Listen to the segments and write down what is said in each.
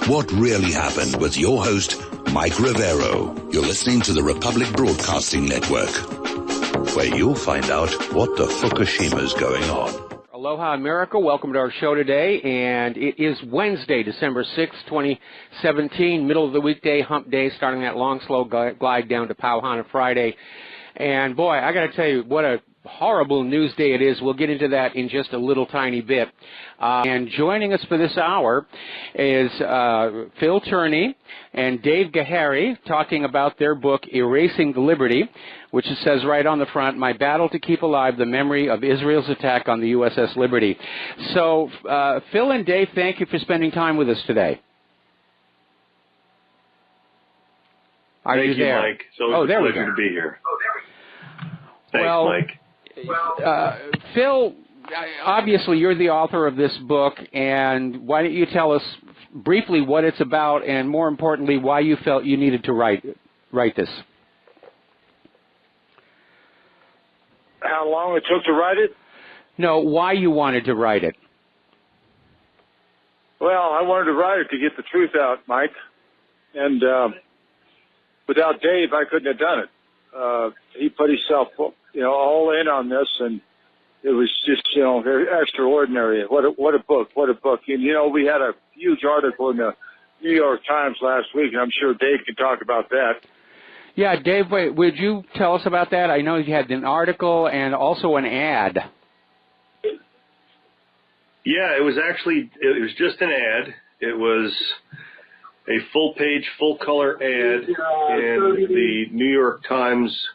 What Really Happened with your host, Mike Revero. You're listening to the Republic Broadcasting Network, where you'll find out what the Fukushima's going on. Aloha America, welcome to our show today, and it is Wednesday, December 6, 2017, middle of the weekday, hump day, starting that long, slow glide down to Pauhana Friday. And boy, I got to tell you, what a horrible news day it is. We'll get into that in just a little tiny bit. And joining us for this hour is Phil Turney and Dave Gahary talking about their book, Erasing the Liberty, which it says right on the front, My Battle to Keep Alive the Memory of Israel's Attack on the USS Liberty. So, Phil and Dave, thank you for spending time with us today. Thank you, there? Mike. It's always a pleasure to be here. Thanks, Mike. Phil, obviously you're the author of this book, and why don't you tell us briefly what it's about, and more importantly, why you felt you needed to write this? How long it took to write it? No, why you wanted to write it. Well, I wanted to write it to get the truth out, Mike. And without Dave, I couldn't have done it. He put himself, all in on this, and it was just, very extraordinary. What a book, what a book. And, we had a huge article in the New York Times last week, and I'm sure Dave can talk about that. Yeah, Dave, would you tell us about that? I know you had an article and also an ad. Yeah, it was just an ad. It was a full-page, full-color ad in the New York Times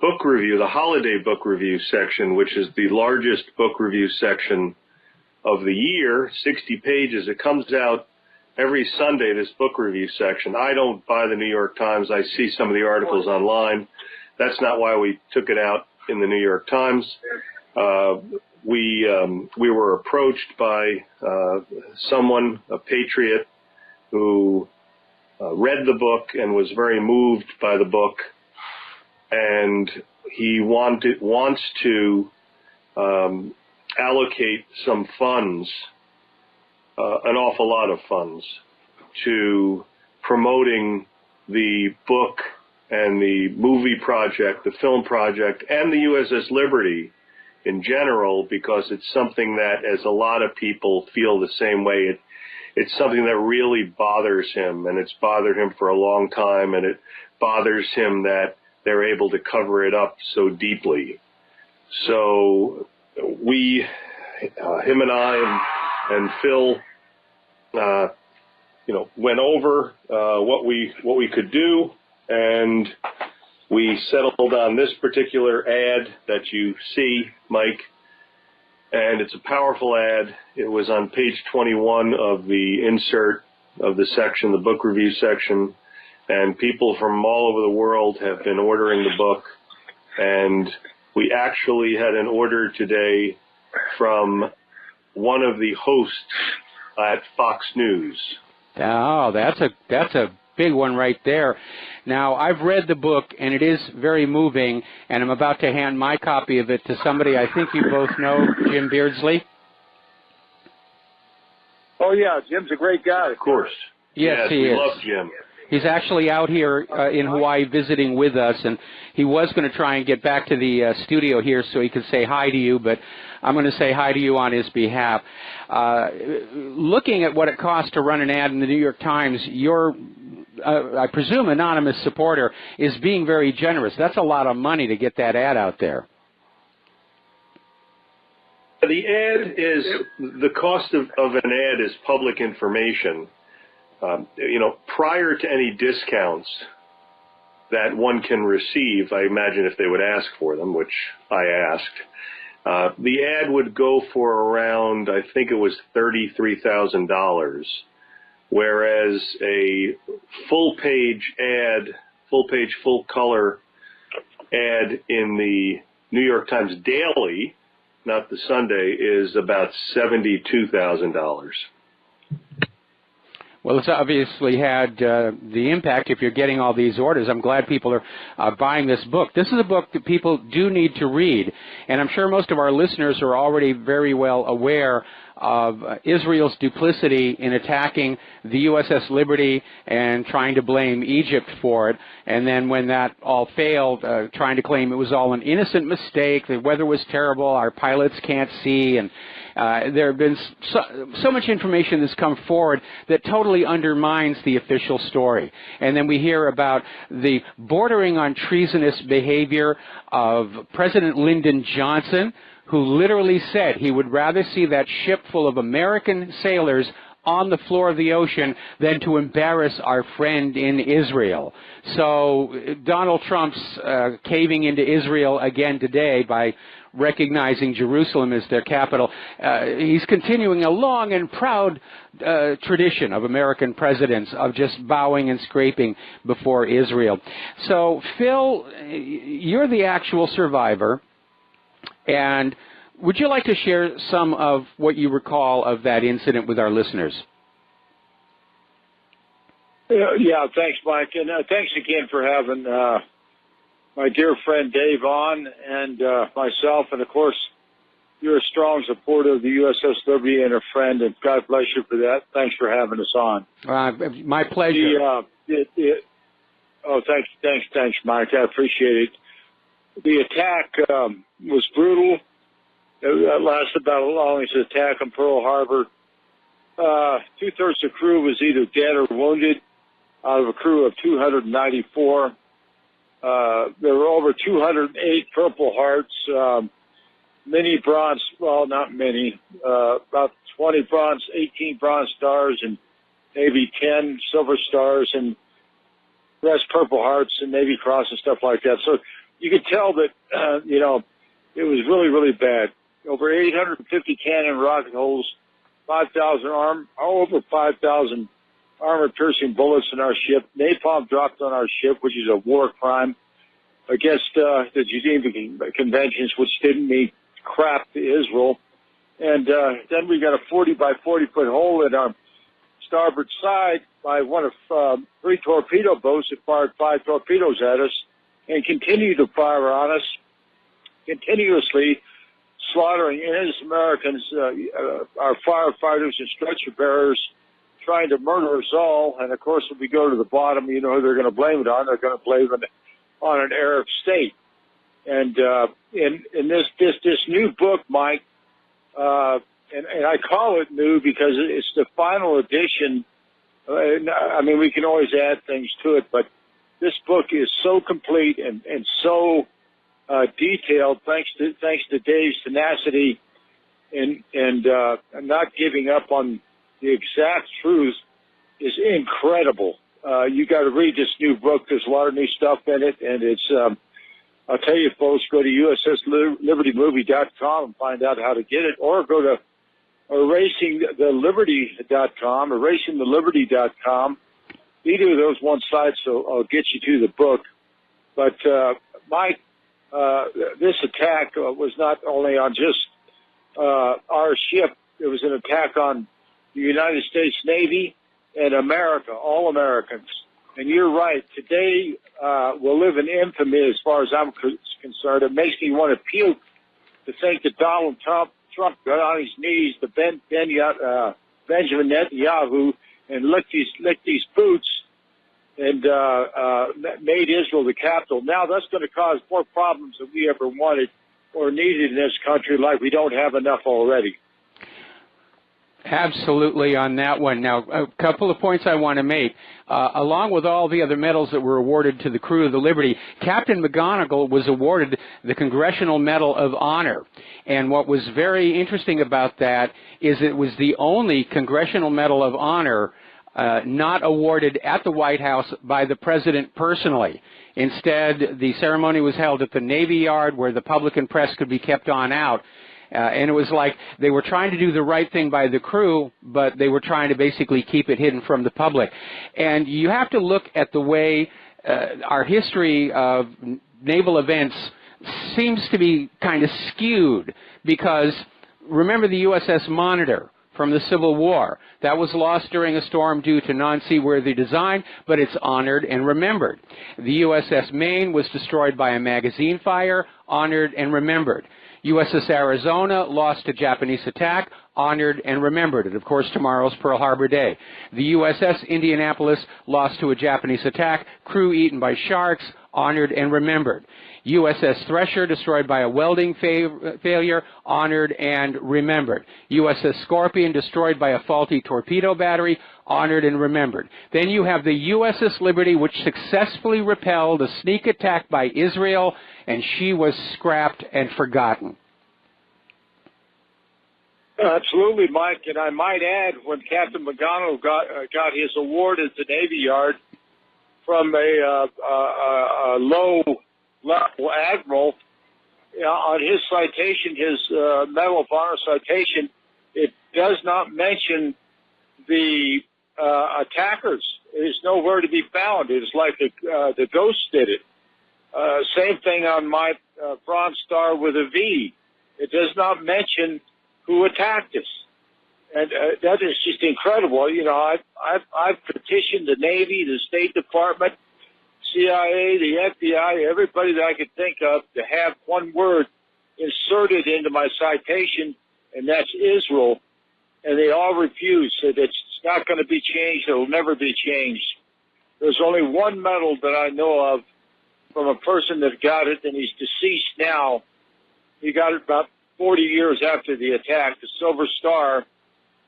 book review, the holiday book review section, which is the largest book review section of the year, 60 pages. It comes out every Sunday, this book review section. I don't buy the New York Times. I see some of the articles online. That's not why we took it out in the New York Times. We were approached by someone, a patriot, who read the book and was very moved by the book, and he wants to allocate some funds, an awful lot of funds, to promoting the book and the movie project, the film project, and the USS Liberty in general, because it's something that, as a lot of people feel the same way, it's something that really bothers him, and it's bothered him for a long time, and it bothers him that they're able to cover it up so deeply. So we, him and I and Phil, went over what we could do, and we settled on this particular ad that you see, Mike. And it's a powerful ad. It was on page 21 of the insert of the section, the book review section. And people from all over the world have been ordering the book. And we actually had an order today from one of the hosts at Fox News. Oh, that's a big one right there. Now, I've read the book, and it is very moving, and I'm about to hand my copy of it to somebody I think you both know, Jim Beardsley. Oh, yeah, Jim's a great guy. Of course. Yes, he is. We love Jim. He's actually out here in Hawaii visiting with us, and he was going to try and get back to the studio here so he could say hi to you, but I'm going to say hi to you on his behalf. Looking at what it costs to run an ad in the New York Times, your, I presume, anonymous supporter is being very generous. That's a lot of money to get that ad out there. The ad is, the cost of an ad is public information. Prior to any discounts that one can receive, I imagine if they would ask for them, which I asked, the ad would go for around, I think it was $33,000, whereas a full-page ad, full-page, full-color ad in the New York Times Daily, not the Sunday, is about $72,000. Well, it's obviously had the impact if you're getting all these orders. I'm glad people are buying this book. This is a book that people do need to read, and I'm sure most of our listeners are already very well aware of Israel's duplicity in attacking the USS Liberty and trying to blame Egypt for it. And then when that all failed, trying to claim it was all an innocent mistake, the weather was terrible, our pilots can't see, and there have been so much information that's come forward that totally undermines the official story. And then we hear about the bordering on treasonous behavior of President Lyndon Johnson, who literally said he would rather see that ship full of American sailors on the floor of the ocean than to embarrass our friend in Israel. So Donald Trump's caving into Israel again today by recognizing Jerusalem as their capital. He's continuing a long and proud tradition of American presidents of just bowing and scraping before Israel. So, Phil, you're the actual survivor, and would you like to share some of what you recall of that incident with our listeners? Yeah, thanks, Mike, and thanks again for having my dear friend Dave on, and myself, and of course, you're a strong supporter of the USS Liberty and a friend, and God bless you for that. Thanks for having us on. My pleasure. Thanks, Mike. I appreciate it. The attack was brutal. It lasted about as long as the attack on Pearl Harbor. 2/3 of the crew was either dead or wounded out of a crew of 294. There were over 208 Purple Hearts, many bronze, well, not many, about 20 bronze, 18 bronze stars, and maybe 10 silver stars, and the rest Purple Hearts and Navy Cross and stuff like that. So you could tell that, it was really, really bad. Over 850 cannon rocket holes, 5,000 over 5,000 armor-piercing bullets in our ship. Napalm dropped on our ship, which is a war crime against the Geneva Conventions, which didn't mean crap to Israel. And then we got a 40 by 40 foot hole in our starboard side by one of 3 torpedo boats that fired 5 torpedoes at us and continued to fire on us, continuously slaughtering innocent Americans, our firefighters and stretcher bearers, trying to murder us all. And of course, if we go to the bottom, you know who they're going to blame it on. They're going to blame it on an Arab state. And in this new book, Mike, and I call it new because it's the final edition. I mean, we can always add things to it, but this book is so complete and so detailed, thanks to Dave's tenacity and not giving up on the exact truth, is incredible. You got to read this new book. There's a lot of new stuff in it, and it's. I'll tell you, folks, go to USSLibertyMovie.com and find out how to get it, or go to erasingtheliberty.com, erasingtheliberty.com. Either of those one sites will get you to the book. But Mike, this attack was not only on just our ship. It was an attack on the United States Navy and America, all Americans. And you're right. Today will live in infamy as far as I'm concerned. It makes me want to puke to think that Donald Trump got on his knees to Benjamin Netanyahu and licked these boots and made Israel the capital. Now that's going to cause more problems than we ever wanted or needed in this country, like we don't have enough already. Absolutely on that one. Now, a couple of points I want to make. Along with all the other medals that were awarded to the crew of the Liberty, Captain McGonigal was awarded the Congressional Medal of Honor. And what was very interesting about that is it was the only Congressional Medal of Honor not awarded at the White House by the President personally. Instead, the ceremony was held at the Navy Yard where the public and press could be kept on out. And it was like they were trying to do the right thing by the crew, but they were trying to basically keep it hidden from the public. And you have to look at the way our history of naval events seems to be kind of skewed, because remember the USS Monitor from the Civil War. That was lost during a storm due to non-seaworthy design, but it's honored and remembered. The USS Maine was destroyed by a magazine fire, honored and remembered. USS Arizona lost to Japanese attack, honored and remembered. And, of course, tomorrow's Pearl Harbor Day. The USS Indianapolis lost to a Japanese attack, crew eaten by sharks, honored and remembered. USS Thresher destroyed by a welding failure, honored and remembered. USS Scorpion destroyed by a faulty torpedo battery, honored and remembered. Then you have the USS Liberty, which successfully repelled a sneak attack by Israel, and she was scrapped and forgotten. Absolutely, Mike. And I might add, when Captain Magano got his award at the Navy Yard from a low-level admiral, on his citation, his Medal of Honor citation, it does not mention the attackers. It is nowhere to be found. It is like the ghost did it. Same thing on my Bronze Star with a V. It does not mention who attacked us. And that is just incredible. You know, I've petitioned the Navy, the State Department, CIA, the FBI, everybody that I could think of to have one word inserted into my citation, and that's Israel. And they all refuse, said it's not going to be changed. It will never be changed. There's only one medal that I know of from a person that got it, and he's deceased now. He got it about 40 years after the attack, the Silver Star,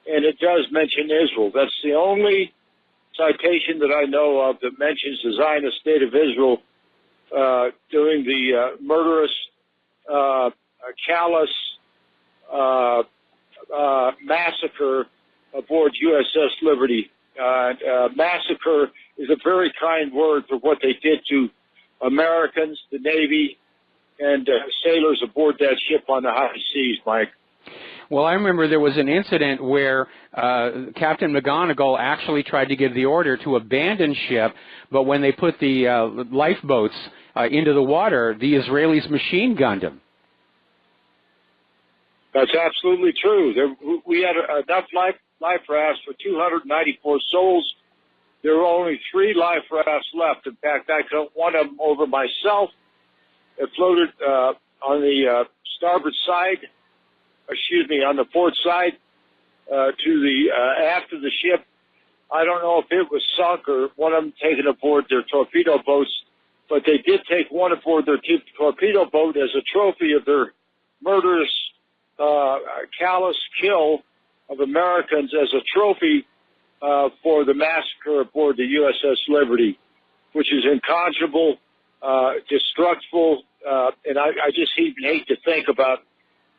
and it does mention Israel. That's the only citation that I know of that mentions the Zionist state of Israel during the murderous, callous massacre aboard USS Liberty. Massacre is a very kind word for what they did to Americans, the Navy, and sailors aboard that ship on the high seas, Mike. Well, I remember there was an incident where Captain McGonigal actually tried to give the order to abandon ship, but when they put the lifeboats into the water, the Israelis machine gunned him. That's absolutely true. We had enough life rafts for 294 souls. There were only 3 life rafts left. In fact, I took one of them over myself. It floated on the starboard side, on the port side to the aft of the ship. I don't know if it was sunk or one of them taken aboard their torpedo boats, but they did take one aboard their torpedo boat as a trophy of their murderous, callous kill of Americans, as a trophy for the massacre aboard the USS Liberty, which is inconceivable, destructible, and I just even hate to think about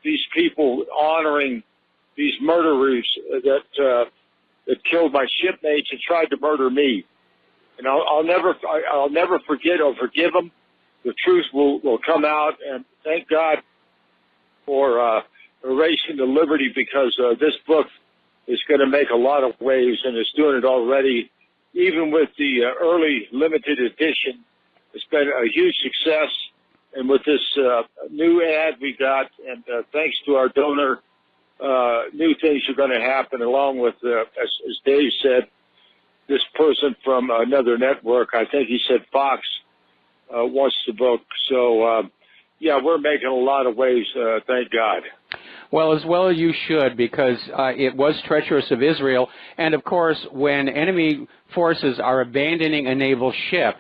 these people honoring these murderers that killed my shipmates and tried to murder me. And I'll never forget or forgive them. The truth will come out, and thank God for erasing the Liberty, because this book is going to make a lot of waves, and it's doing it already. Even with the early limited edition, it's been a huge success. And with this new ad we got, and thanks to our donor, new things are going to happen, along with, as Dave said, this person from another network, I think he said Fox, wants the book. So, yeah, we're making a lot of waves, thank God. Well you should, because it was treacherous of Israel. And, of course, when enemy forces are abandoning a naval ship,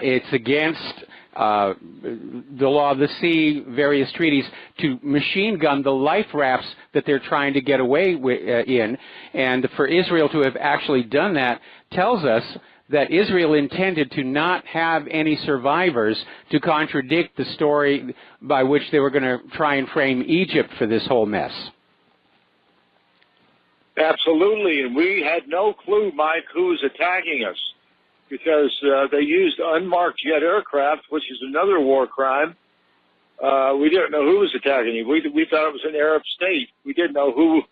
it's against the law of the sea, various treaties, to machine gun the life rafts that they're trying to get away in. And for Israel to have actually done that tells us that Israel intended to not have any survivors, to contradict the story by which they were going to try and frame Egypt for this whole mess. Absolutely, and we had no clue, Mike, who was attacking us, because they used unmarked jet aircraft, which is another war crime. We didn't know who was attacking us. We thought it was an Arab state. We didn't know who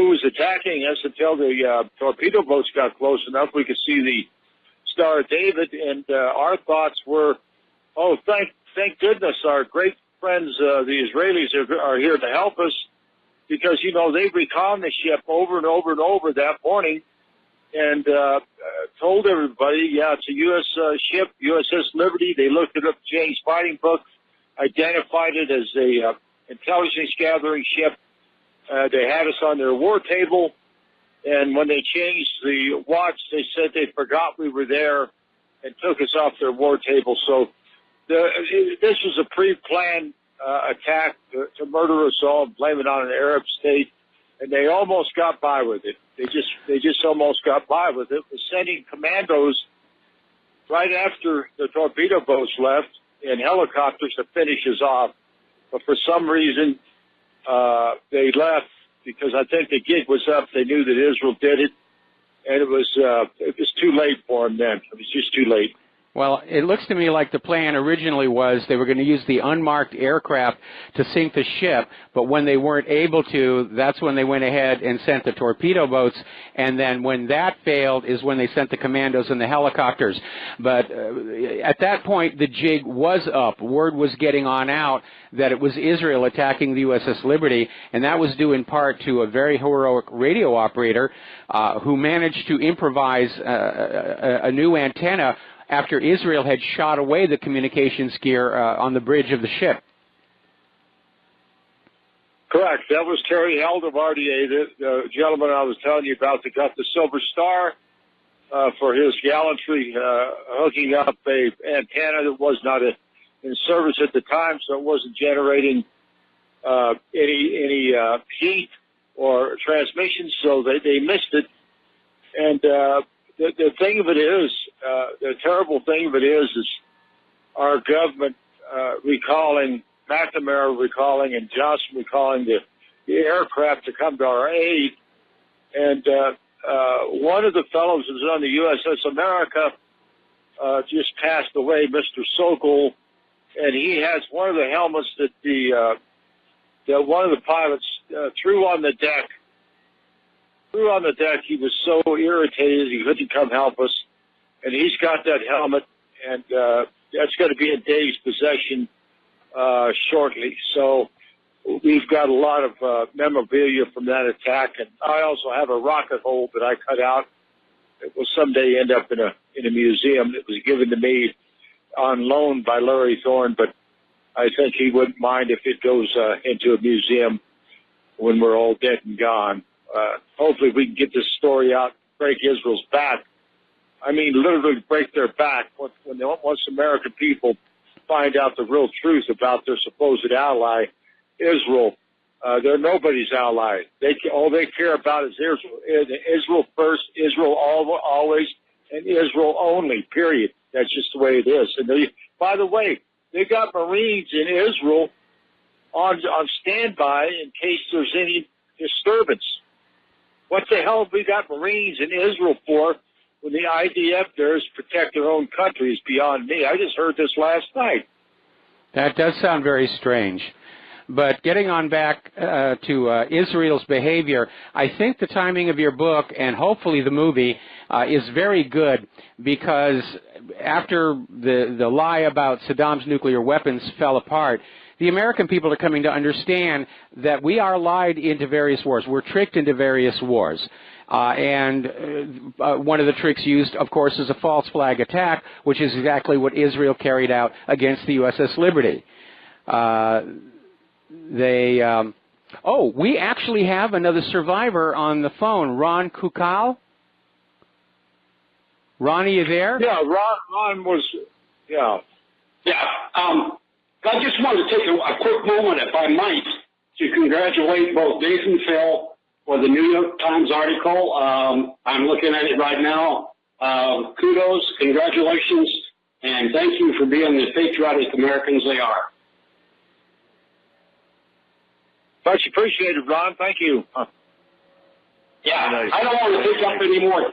was attacking us until the torpedo boats got close enough. We could see the Star of David, and our thoughts were, oh, thank goodness our great friends, the Israelis, are here to help us, because, you know, they reconned the ship over and over and over that morning, and told everybody, yeah, it's a U.S. ship, USS Liberty. They looked it up, James Fighting Book, identified it as a intelligence gathering ship. They had us on their war table, and when they changed the watch, they said they forgot we were there and took us off their war table. So this was a pre-planned attack to murder us all and blame it on an Arab state, and they almost got by with it. They just almost got by with it. We're sending commandos right after the torpedo boats left in helicopters to finish us off. But for some reason, they left because I think the gig was up. They knew that Israel did it, and it was too late for them then. It was just too late. Well, it looks to me like the plan originally was they were going to use the unmarked aircraft to sink the ship, but when they weren't able to, that's when they went ahead and sent the torpedo boats, and then when that failed is when they sent the commandos and the helicopters. But at that point, the jig was up. Word was getting on out that it was Israel attacking the USS Liberty, and that was due in part to a very heroic radio operator who managed to improvise a new antenna after Israel had shot away the communications gear on the bridge of the ship. Correct. That was Terry Haldevardier, the gentleman I was telling you about that got the Silver Star for his gallantry, hooking up a antenna that was not in service at the time, so it wasn't generating any heat or transmission, so they missed it. And the thing of it is, the terrible thing of it is our government recalling, McNamara recalling, and Johnson recalling the aircraft to come to our aid. And one of the fellows who was on the USS America just passed away, Mr. Sokol, and he has one of the helmets that one of the pilots threw on the deck. He was so irritated he couldn't come help us, and he's got that helmet, and that's going to be in Dave's possession shortly. So we've got a lot of memorabilia from that attack, and I also have a rocket hole that I cut out. It will someday end up in a museum. It was given to me on loan by Larry Thorne, but I think he wouldn't mind if it goes into a museum when we're all dead and gone. Hopefully we can get this story out, break Israel's back. I mean, literally break their back once American people find out the real truth about their supposed ally, Israel. They're nobody's ally. All they care about is Israel. Israel first, Israel always, and Israel only, period. That's just the way it is. And by the way, they got Marines in Israel on standby in case there's any disturbance. What the hell have we got Marines in Israel for when the IDF there is to protect their own country is beyond me. I just heard this last night. That does sound very strange. But getting on back to Israel's behavior, I think the timing of your book and hopefully the movie is very good because after the lie about Saddam's nuclear weapons fell apart, the American people are coming to understand that we are lied into various wars. We're tricked into various wars. And one of the tricks used, of course, is a false flag attack, which is exactly what Israel carried out against the USS Liberty. We actually have another survivor on the phone, Ron Kukal. Ron, are you there? Yeah, Ron was, yeah. Yeah, I just wanted to take a quick moment, if I might, to congratulate both Dave and Phil for the New York Times article. I'm looking at it right now. Kudos, congratulations, and thank you for being the patriotic Americans they are. Much appreciated, Ron. Thank you. Yeah, nice. I don't want to take up any more.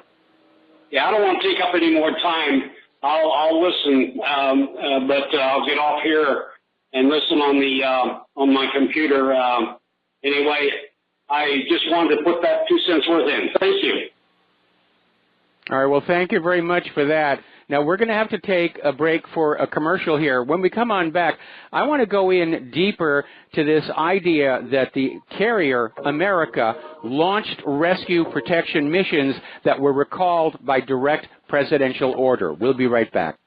Yeah, I don't want to take up any more time. I'll listen, but I'll get off here and listen on my computer. Anyway, I just wanted to put that 2 cents worth in. Thank you. All right, well, thank you very much for that. Now, we're going to have to take a break for a commercial here. When we come on back, I want to go in deeper to this idea that the carrier, America, launched rescue protection missions that were recalled by direct presidential order. We'll be right back.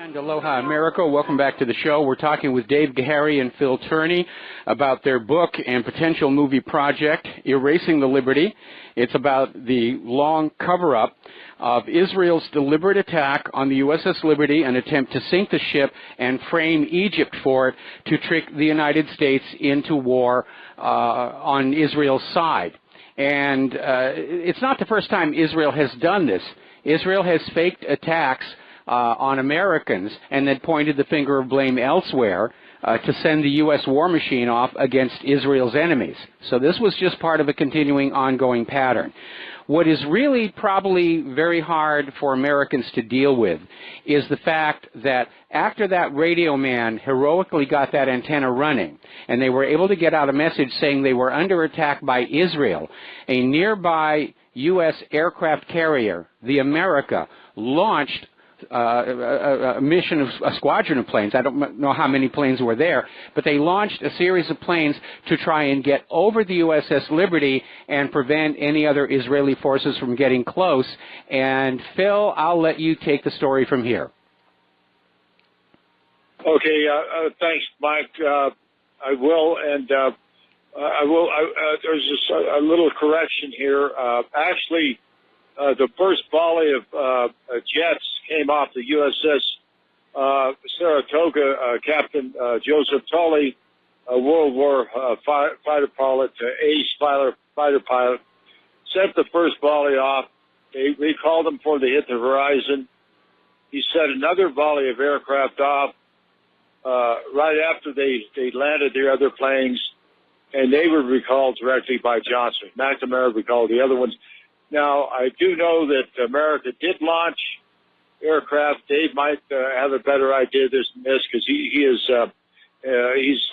And aloha, America. Welcome back to the show. We're talking with Dave Gahary and Phil Turney about their book and potential movie project, Erasing the Liberty. It's about the long cover-up of Israel's deliberate attack on the USS Liberty, an attempt to sink the ship and frame Egypt for it to trick the United States into war on Israel's side. And it's not the first time Israel has done this. Israel has faked attacks on Americans and then pointed the finger of blame elsewhere to send the U.S. war machine off against Israel's enemies. So this was just part of a continuing, ongoing pattern. What is really probably very hard for Americans to deal with is the fact that after that radio man heroically got that antenna running and they were able to get out a message saying they were under attack by Israel, a nearby U.S. aircraft carrier, the America, launched a mission of a squadron of planes. I don't know how many planes were there, but they launched a series of planes to try and get over the USS Liberty and prevent any other Israeli forces from getting close. And Phil, I'll let you take the story from here. Okay, thanks, Mike. I will, and I will. There's just a little correction here. Actually, the first volley of jets came off the USS Saratoga. Captain Joseph Tully, a World War fighter pilot, ace fighter pilot, sent the first volley off. We called him for to hit the horizon. He sent another volley of aircraft off right after they landed their other planes, and they were recalled directly by Johnson. McNamara recalled the other ones. Now, I do know that America did launch aircraft. Dave might have a better idea than this because he's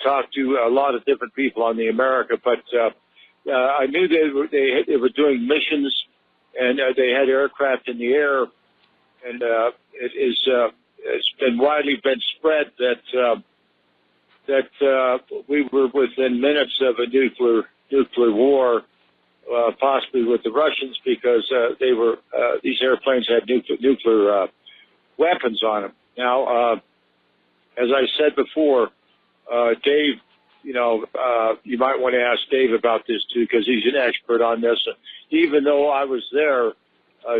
talked to a lot of different people on the America. But I knew they were doing missions and they had aircraft in the air. And it's been widely spread that we were within minutes of a nuclear war. Possibly with the Russians because these airplanes had nuclear weapons on them. Now, as I said before, Dave, you might want to ask Dave about this too because he's an expert on this. Even though I was there,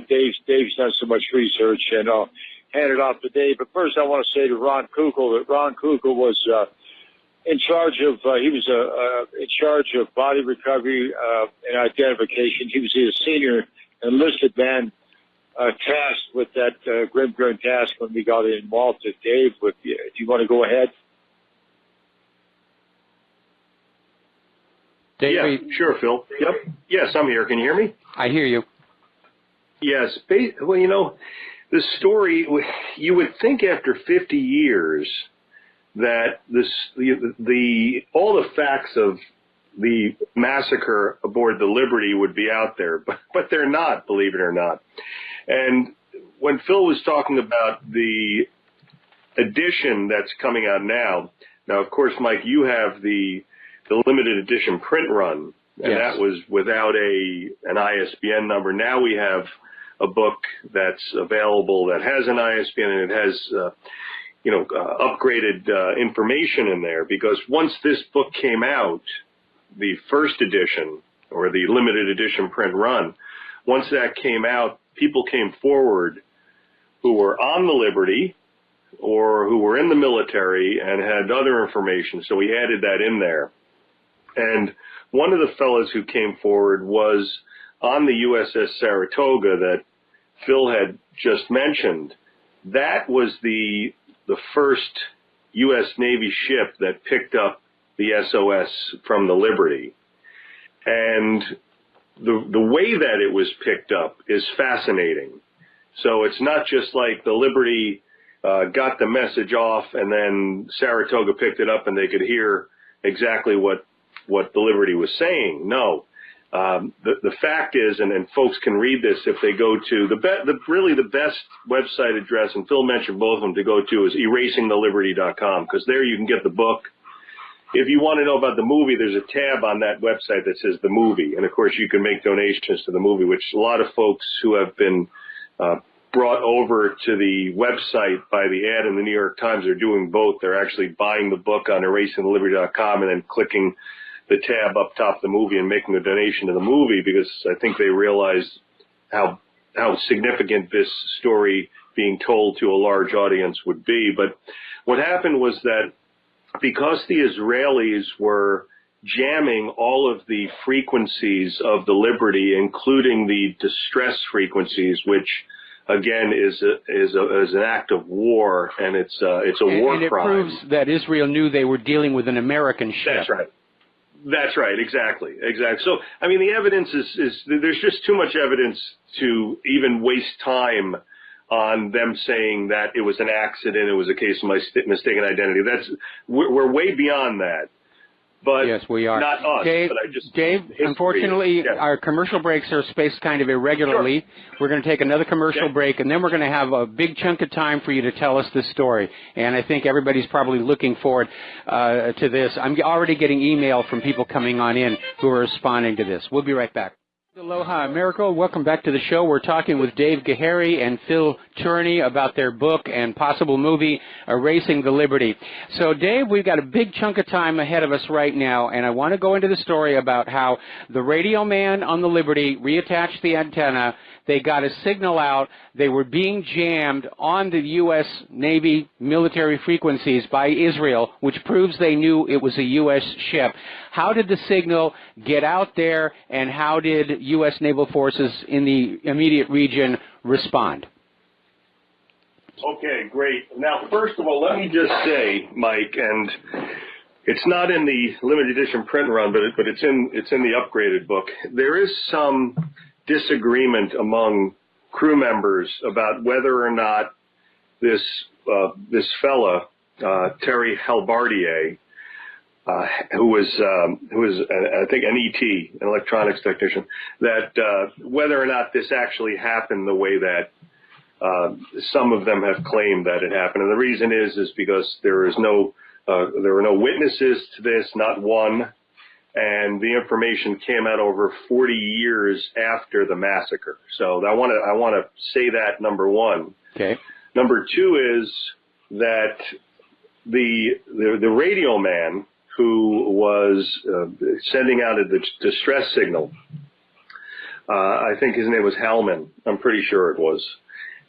Dave's done so much research, and I'll hand it off to Dave. But first, I want to say to Ron Kugel that Ron Kugel was in charge of in charge of body recovery and identification. He was a senior enlisted man tasked with that grim task when we got involved. Dave, do you want to go ahead? Dave, yeah, sure, Phil. Yep. Yes, I'm here. Can you hear me? I hear you. Yes. Well, the story, you would think after 50 years that all the facts of the massacre aboard the Liberty would be out there, but they're not, believe it or not. And when Phil was talking about the edition that's coming out now, of course, Mike, you have the limited edition print run, and yes. That was without an ISBN number. Now we have a book that's available that has an ISBN and it has upgraded information in there, because once this book came out, the first edition or the limited edition print run, once that came out, people came forward who were on the Liberty or who were in the military and had other information. So we added that in there. And one of the fellows who came forward was on the USS Saratoga that Phil had just mentioned. That was the first U.S. Navy ship that picked up the SOS from the Liberty. And the way that it was picked up is fascinating. So it's not just like the Liberty got the message off and then Saratoga picked it up and they could hear exactly what the Liberty was saying. No. The fact is, and folks can read this if they go to really the best website address, and Phil mentioned both of them to go to, is erasingtheliberty.com, because there you can get the book. If you want to know about the movie, there's a tab on that website that says the movie, and of course you can make donations to the movie, which a lot of folks who have been brought over to the website by the ad in the New York Times. They're doing both. They're actually buying the book on erasingtheliberty.com and then clicking the tab up top of the movie and making a donation to the movie, because I think they realized how significant this story being told to a large audience would be. But what happened was that because the Israelis were jamming all of the frequencies of the Liberty, including the distress frequencies, which again is an act of war, and it's a war crime. And it proves that Israel knew they were dealing with an American ship. That's right. That's right. Exactly. So, I mean, the evidence is there's just too much evidence to even waste time on them saying that it was an accident, it was a case of mistaken identity. We're way beyond that. But yes, we are. Not us. Dave, but I just, unfortunately, our commercial breaks are spaced kind of irregularly. Sure. We're going to take another commercial break, and then we're going to have a big chunk of time for you to tell us this story. And I think everybody's probably looking forward to this. I'm already getting email from people coming on in who are responding to this. We'll be right back. Aloha America, welcome back to the show. We're talking with Dave Gahary and Phil Cherney about their book and possible movie, Erasing the Liberty. So, Dave, we've got a big chunk of time ahead of us right now, and I want to go into the story about how the radio man on the Liberty reattached the antenna. They got a signal out. They were being jammed on the U.S. Navy military frequencies by Israel, which proves they knew it was a U.S. ship. How did the signal get out there, and how did U.S. naval forces in the immediate region respond? Okay, great. Now, first of all, let me just say, Mike, and it's not in the limited edition print run, but it's in the upgraded book. There is some disagreement among crew members about whether or not this fella, Terry Halbardier, who was I think an ET, an electronics technician, that whether or not this actually happened the way that some of them have claimed that it happened. And the reason is because there were no witnesses to this, not one. And the information came out over 40 years after the massacre. So I want to say that, number one. Okay. Number two is that the radio man who was sending out a distress signal, I think his name was Hellman. I'm pretty sure it was,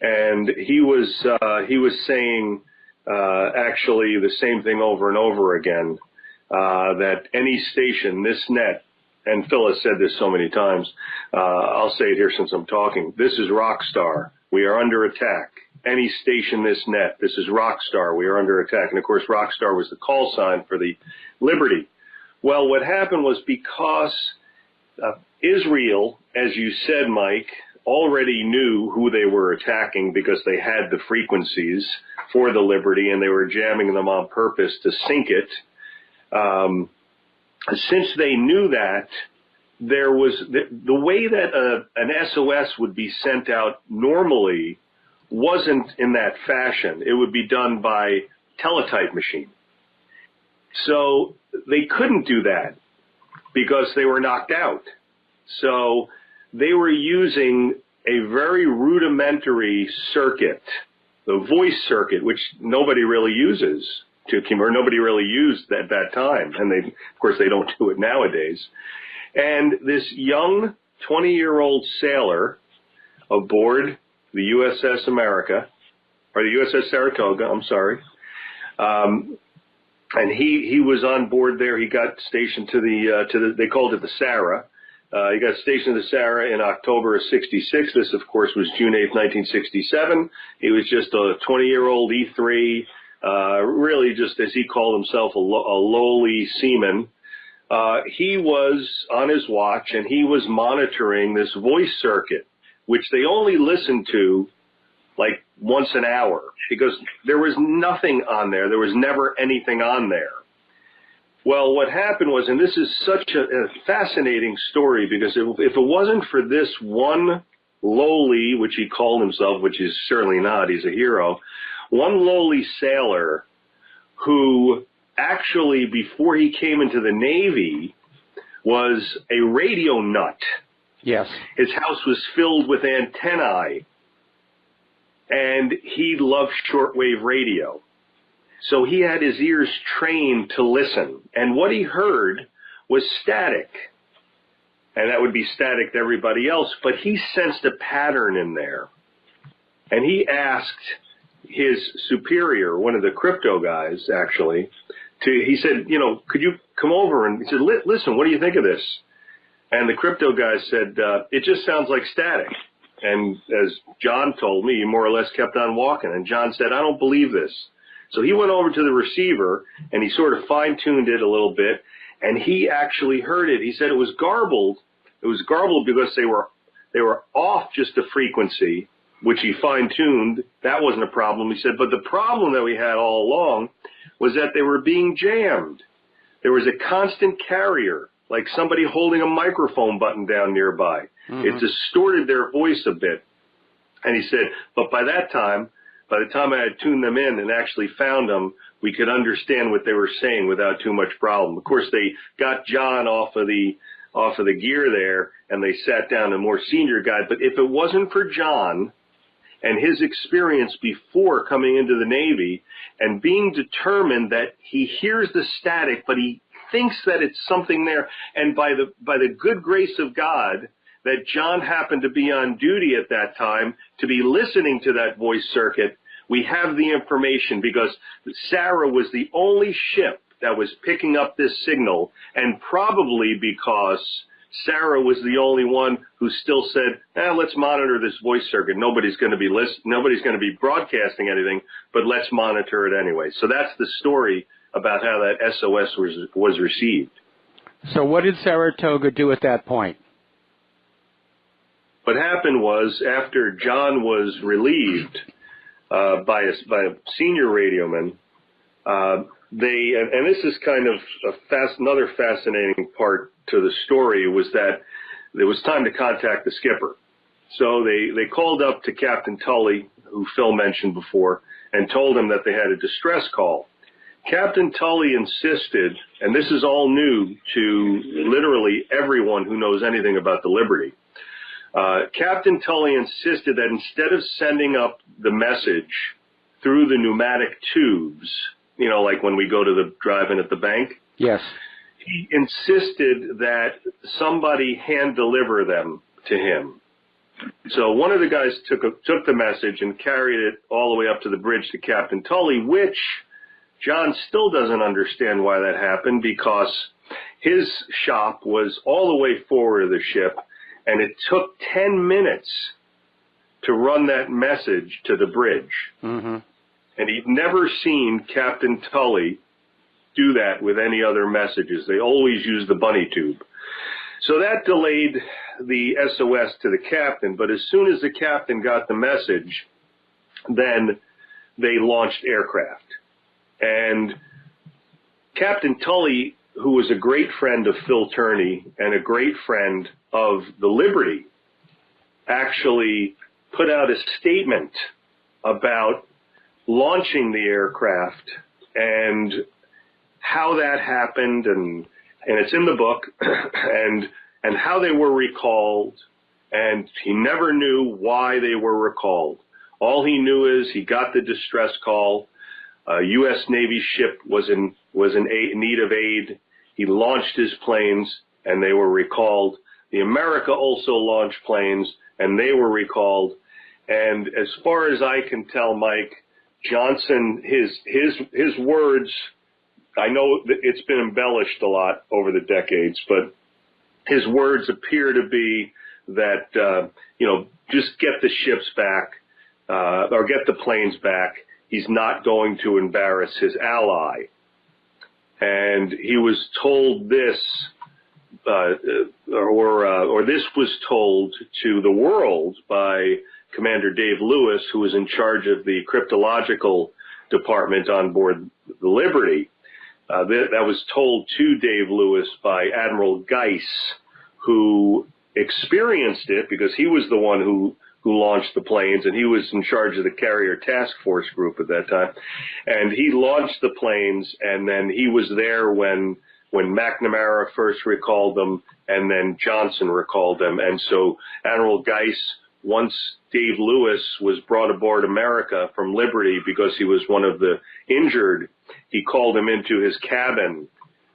and he was saying actually the same thing over and over again. That any station, this net, and Phil has said this so many times, I'll say it here since I'm talking, this is Rockstar. We are under attack. Any station, this net, this is Rockstar. We are under attack. And, of course, Rockstar was the call sign for the Liberty. Well, what happened was because Israel, as you said, Mike, already knew who they were attacking because they had the frequencies for the Liberty, and they were jamming them on purpose to sink it. Since they knew that, there was the way that an SOS would be sent out normally wasn't in that fashion. It would be done by teletype machine. So they couldn't do that because they were knocked out. So they were using a very rudimentary circuit, the voice circuit, which nobody really uses. Or nobody really used at that time, and of course they don't do it nowadays. And this young 20-year-old sailor aboard the USS America, or the USS Saratoga, I'm sorry, and he was on board there. He got stationed to the they called it the Sarah. He got stationed to the Sarah in October of '66. This, of course, was June 8th, 1967. He was just a 20-year-old E3. Really just, as he called himself, a lowly seaman. He was on his watch, and he was monitoring this voice circuit, which they only listened to like once an hour because there was nothing on there. There was never anything on there. Well, what happened was, and this is such a fascinating story, because if it wasn't for this one lowly, which he called himself, which he's certainly not, he's a hero, one lowly sailor who actually, before he came into the Navy, was a radio nut. Yes. His house was filled with antennae. and he loved shortwave radio. So he had his ears trained to listen, and what he heard was static. And that would be static to everybody else, but he sensed a pattern in there. And he asked his superior, one of the crypto guys, actually, he said, you know, could you come over? And he said, listen, what do you think of this? And the crypto guy said, it just sounds like static. And as John told me, he more or less kept on walking. And John said, I don't believe this. So he went over to the receiver, and he sort of fine-tuned it a little bit, and he actually heard it. He said it was garbled. It was garbled because they were off just a frequency, which he fine-tuned. That wasn't a problem, he said. But the problem that we had all along was that they were being jammed. There was a constant carrier, like somebody holding a microphone button down nearby. It distorted their voice a bit. And he said, but by the time I had tuned them in and actually found them, we could understand what they were saying without too much problem. Of course, they got John off of the gear there, and they sat down a more senior guy. But if it wasn't for John and his experience before coming into the Navy and being determined that he hears the static, but he thinks that it's something there, and by the good grace of God, that John happened to be on duty at that time to be listening to that voice circuit, we have the information because Sarah was the only ship that was picking up this signal, and probably because Sarah was the only one who still said, let's monitor this voice circuit. Nobody's going to be broadcasting anything, but let's monitor it anyway. So that's the story about how that SOS was received. So what did Saratoga do at that point? What happened was, after John was relieved by a senior radioman, and this is kind of another fascinating part to the story, was that it was time to contact the skipper. So they called up to Captain Tully, who Phil mentioned before, and told him that they had a distress call. Captain Tully insisted, and this is all new to literally everyone who knows anything about the Liberty, Captain Tully insisted that instead of sending up the message through the pneumatic tubes, you know, like when we go to the drive-in at the bank. Yes. He insisted that somebody hand-deliver them to him. So one of the guys took the message and carried it all the way up to the bridge to Captain Tully, which John still doesn't understand why that happened, because his shop was all the way forward of the ship, and it took 10 minutes to run that message to the bridge. And he'd never seen Captain Tully do that with any other messages. They always used the bunny tube. So that delayed the SOS to the captain, but as soon as the captain got the message, then they launched aircraft. And Captain Tully, who was a great friend of Phil Turney and a great friend of the Liberty, actually put out a statement about launching the aircraft and how that happened, and it's in the book, and how they were recalled, and he never knew why they were recalled. All he knew is he got the distress call. A U.S. Navy ship was in need of aid. He launched his planes, and they were recalled. The America also launched planes, and they were recalled. And as far as I can tell, Mike, Johnson, his words, I know that it's been embellished a lot over the decades, but his words appear to be that, just get the ships back, or get the planes back. He's not going to embarrass his ally. And he was told this, or this was told to the world by Commander Dave Lewis, who was in charge of the cryptological department on board the Liberty. That was told to Dave Lewis by Admiral Geiss, who experienced it because he was the one who launched the planes, and he was in charge of the Carrier Task Force Group at that time. And he launched the planes, and then he was there when McNamara first recalled them, and then Johnson recalled them. And so Admiral Geiss once Dave Lewis was brought aboard America from Liberty because he was one of the injured, he called him into his cabin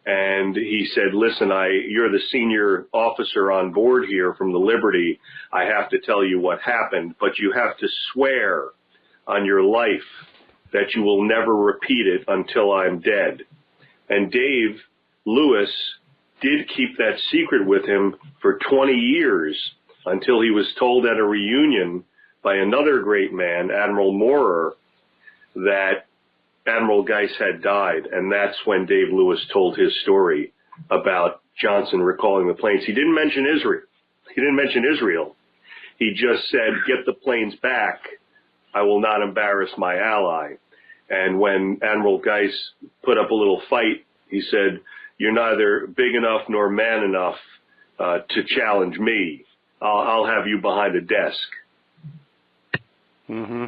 and he said, listen, you're the senior officer on board here from the Liberty. I have to tell you what happened, but you have to swear on your life that you will never repeat it until I'm dead. And Dave Lewis did keep that secret with him for 20 years until he was told at a reunion by another great man, Admiral Moorer, that Admiral Geiss had died. And that's when Dave Lewis told his story about Johnson recalling the planes. He didn't mention Israel. He just said, get the planes back. I will not embarrass my ally. And when Admiral Geiss put up a little fight, he said, you're neither big enough nor man enough to challenge me. I'll have you behind a desk. Mm-hmm.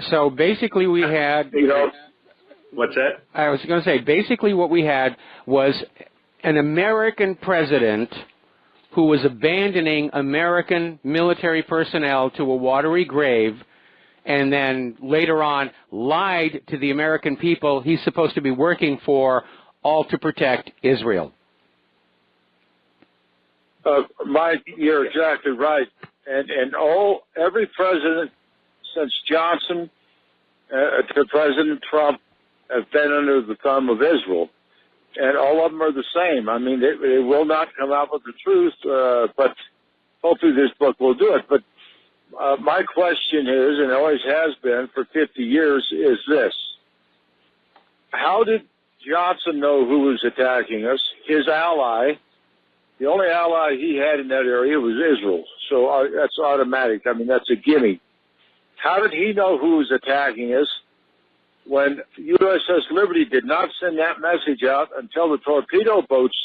So basically we had... What's that? I was going to say, basically what we had was an American president who was abandoning American military personnel to a watery grave, and then later on lied to the American people he's supposed to be working for, all to protect Israel. Mike, you're exactly right. And every president since Johnson to President Trump have been under the thumb of Israel. And all of them are the same. I mean, they will not come out with the truth, but hopefully this book will do it. But my question is, and always has been for 50 years, is this. How did Johnson know who was attacking us? His ally, the only ally he had in that area was Israel. So that's automatic. I mean, that's a gimme. How did he know who was attacking us when USS Liberty did not send that message out until the torpedo boats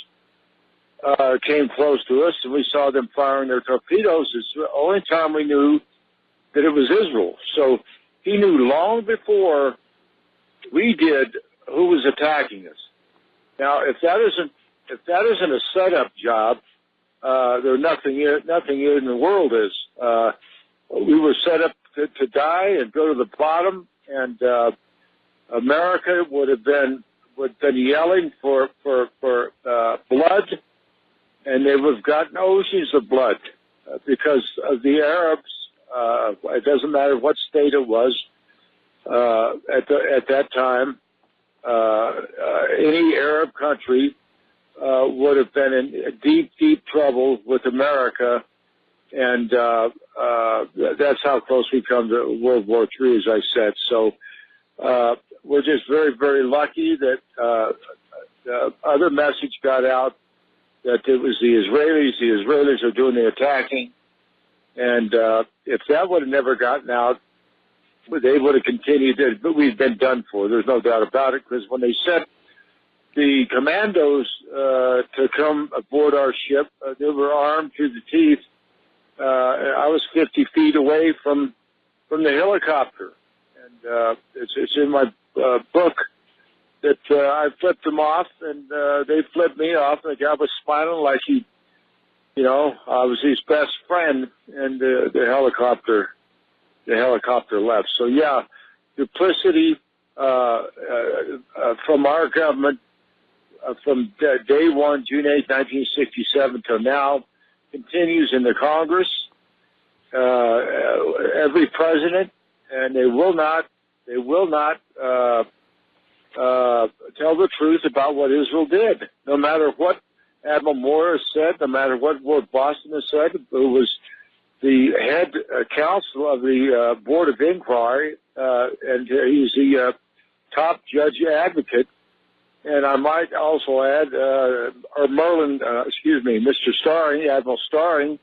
came close to us and we saw them firing their torpedoes? It's the only time we knew that it was Israel. So he knew long before we did who was attacking us. Now, if that isn't a setup job, there's nothing in the world is. We were set up to die and go to the bottom, and America would have been yelling for blood, and they would have gotten oceans of blood because of the Arabs. It doesn't matter what state it was at that time. Any Arab country would have been in deep, deep trouble with America, and that's how close we come to World War III, as I said. So we're just very, very lucky that the other message got out that it was the Israelis. The Israelis are doing the attacking, and if that would have never gotten out, they would have continued it, but we've been done for. There's no doubt about it, because when they sent the commandos to come aboard our ship, they were armed to the teeth. I was 50 feet away from the helicopter, and it's in my book that I flipped them off, and they flipped me off. And the guy was smiling like I was his best friend, and the helicopter left. So yeah, duplicity from our government from day one, June 8, 1967 till now, continues in the Congress. Every president, and they will not tell the truth about what Israel did, no matter what Admiral Moore said, no matter what Lord Boston has said, who was the head counsel of the Board of Inquiry, and he's the top judge advocate. And I might also add, Mr. Starring, Admiral Starring,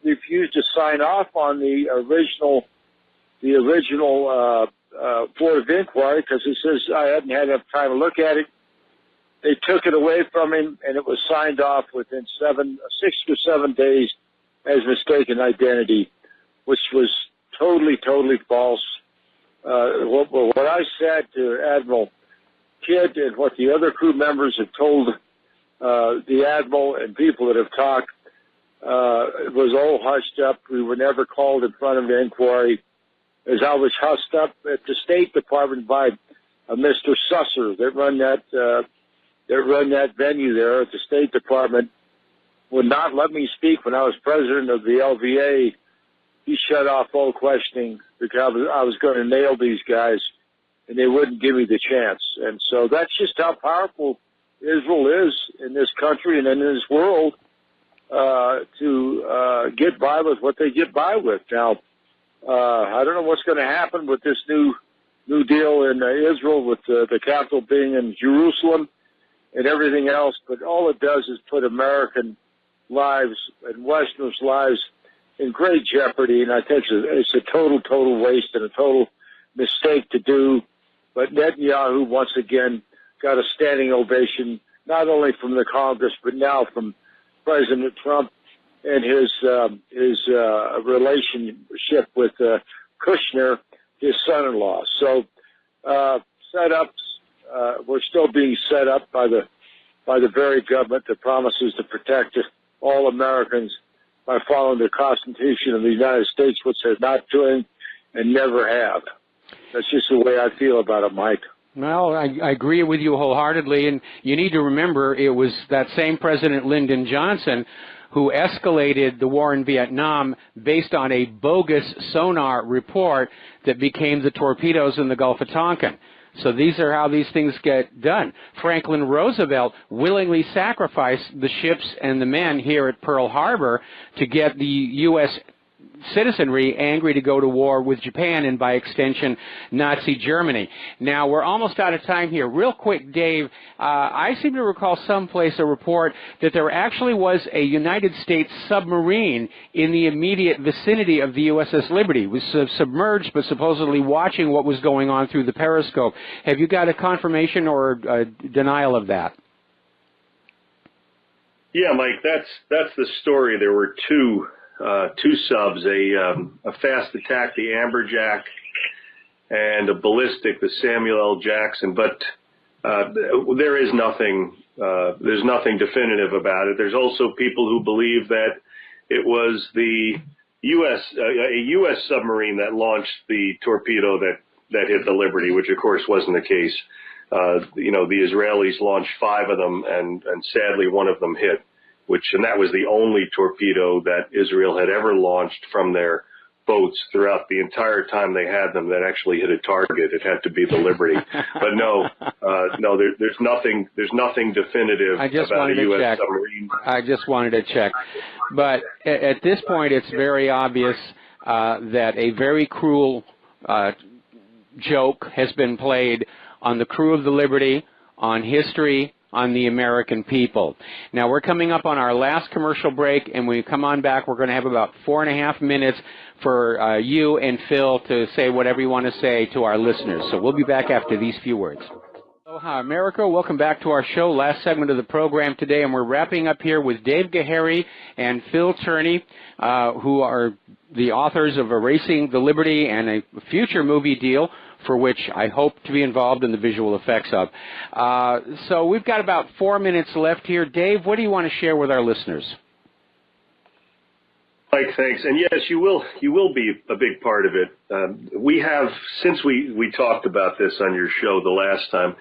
refused to sign off on the original Board of Inquiry because he says I hadn't had enough time to look at it. They took it away from him, and it was signed off within 6 to 7 days as mistaken identity, which was totally, totally false. What I said to Admiral Kidd and what the other crew members have told the Admiral and people that have talked, It was all hushed up. We were never called in front of an inquiry. As I was hushed up at the State Department by Mr. Susser that run that venue there at the State Department, would not let me speak when I was president of the LVA. He shut off all questioning because I was going to nail these guys, and they wouldn't give me the chance. And so that's just how powerful Israel is in this country and in this world to get by with what they get by with. Now, I don't know what's going to happen with this new deal in Israel with the capital being in Jerusalem and everything else, but all it does is put American lives and Westerners' lives in great jeopardy, and I think it's a total waste and a total mistake to do. But Netanyahu, once again, got a standing ovation, not only from the Congress, but now from President Trump and his relationship with Kushner, his son-in-law. So setups, we're still being set up by the very government that promises to protect all Americans by following the Constitution of the United States, which they're not doing and never have. That's just the way I feel about it, Mike. Well, I agree with you wholeheartedly, and you need to remember it was that same President Lyndon Johnson who escalated the war in Vietnam based on a bogus sonar report that became the torpedoes in the Gulf of Tonkin. So these are how these things get done. Franklin Roosevelt willingly sacrificed the ships and the men here at Pearl Harbor to get the U.S. citizenry angry to go to war with Japan and, by extension, Nazi Germany. Now, we're almost out of time here. Real quick, Dave, I seem to recall someplace a report that there actually was a United States submarine in the immediate vicinity of the USS Liberty. It was submerged, but supposedly watching what was going on through the periscope. Have you got a confirmation or a denial of that? Yeah, Mike, that's the story. There were two subs, a fast attack, the Amberjack, and a ballistic, the Samuel L. Jackson. But there is nothing. There's nothing definitive about it. There's also people who believe that it was the a U.S. submarine that launched the torpedo that hit the Liberty, which of course wasn't the case. The Israelis launched 5 of them, and sadly one of them hit. And that was the only torpedo that Israel had ever launched from their boats throughout the entire time they had them that actually hit a target. It had to be the Liberty. But no, there's nothing definitive about a U.S. submarine. I just wanted to check. But at this point, it's very obvious that a very cruel joke has been played on the crew of the Liberty, on history, on the American people. Now, we're coming up on our last commercial break, and when we come on back, we're going to have about 4.5 minutes for you and Phil to say whatever you want to say to our listeners. So we'll be back after these few words. Aloha, America. Welcome back to our show, last segment of the program today, and we're wrapping up here with Dave Gahary and Phil Turney, who are the authors of Erasing the Liberty and a future movie deal for which I hope to be involved in the visual effects of. So we've got about 4 minutes left here. Dave, what do you want to share with our listeners? Mike, thanks. And yes, you will be a big part of it. We have, since we talked about this on your show the last time,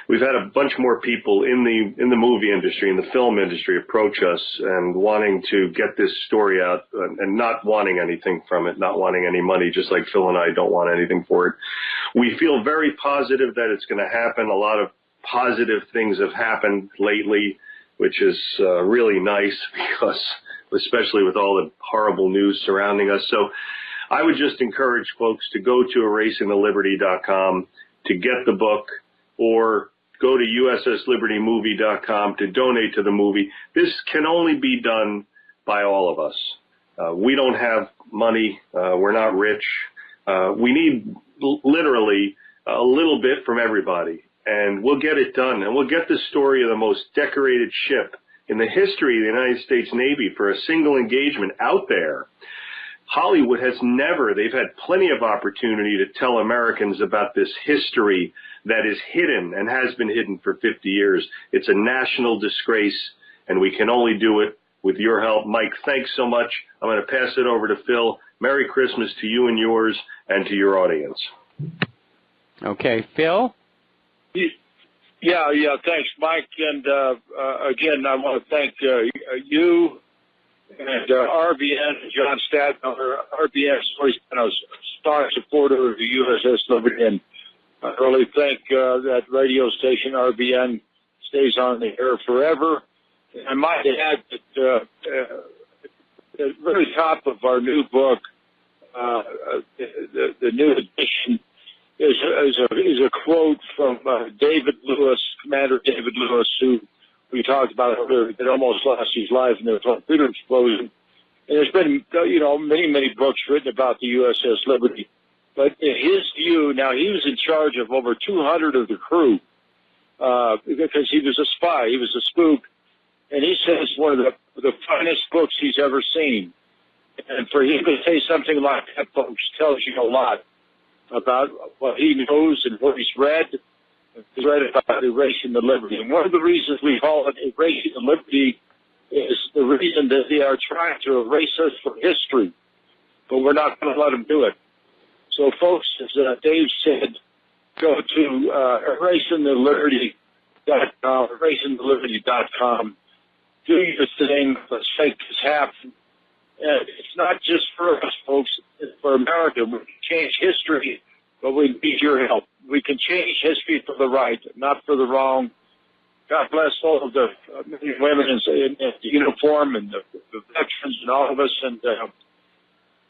we've had a bunch more people in the movie industry, in the film industry, approach us and wanting to get this story out and not wanting anything from it, not wanting any money, just like Phil and I don't want anything for it. We feel very positive that it's going to happen. A lot of positive things have happened lately, which is really nice because, especially with all the horrible news surrounding us. So I would just encourage folks to go to erasingtheliberty.com to get the book, or go to usslibertymovie.com to donate to the movie. This can only be done by all of us. We don't have money. We're not rich. We need literally a little bit from everybody, and we'll get it done. And we'll get the story of the most decorated ship in the history of the United States Navy for a single engagement out there. Hollywood has never, they've had plenty of opportunity to tell Americans about this history that is hidden and has been hidden for 50 years. It's a national disgrace, and we can only do it with your help. Mike, thanks so much. I'm going to pass it over to Phil. Merry Christmas to you and yours and to your audience. Okay, Phil? Yeah, thanks, Mike. And again, I want to thank you and RBN, John Stadtmiller. RBN has always been a strong supporter of the USS Liberty, and I really think that radio station, RBN, stays on the air forever. And I might add that at the very top of our new book, the new edition, is a quote from David Lewis, Commander David Lewis, who we talked about earlier, that almost lost his life in the torpedo explosion. And there's been, many books written about the USS Liberty. But in his view, now he was in charge of over 200 of the crew because he was a spy, he was a spook. And he says one of the finest books he's ever seen. And for him to say something like that, folks, tells you a lot about what he knows and what he's read. He's read about erasing the liberty. And one of the reasons we call it erasing the liberty is the reason that they are trying to erase us from history. But we're not going to let them do it. So, folks, as Dave said, go to erasingtheliberty.com, erasingtheliberty.com. Do your thing. Let's make this happen. And it's not just for us, folks. It's for America. We can change history, but we need your help. We can change history for the right, not for the wrong. God bless all of the men and women in uniform and the veterans and all of us. And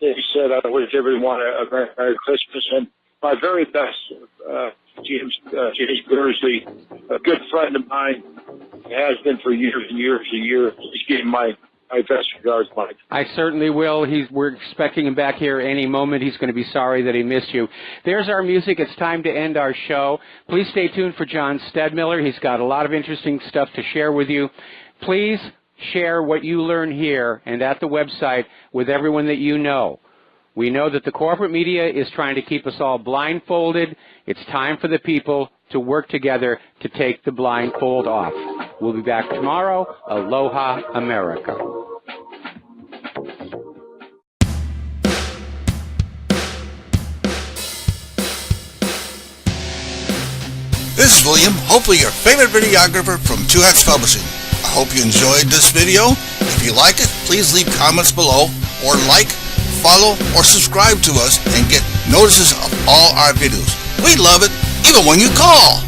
they said, I wish everyone a Merry Christmas. And my very best, James Gursley, a good friend of mine, has been for years and years and years. He's giving my best regards, Mike. I certainly will. We're expecting him back here any moment. He's going to be sorry that he missed you. There's our music. It's time to end our show. Please stay tuned for John Stadtmiller. He's got a lot of interesting stuff to share with you. Please share what you learn here and at the website with everyone that you know. We know that the corporate media is trying to keep us all blindfolded. It's time for the people to work together to take the blindfold off. We'll be back tomorrow. Aloha, America. This is William, hopefully your favorite videographer from Two Hats Publishing. I hope you enjoyed this video. If you like it, please leave comments below or like, follow, or subscribe to us and get notices of all our videos. We love it, even when you call.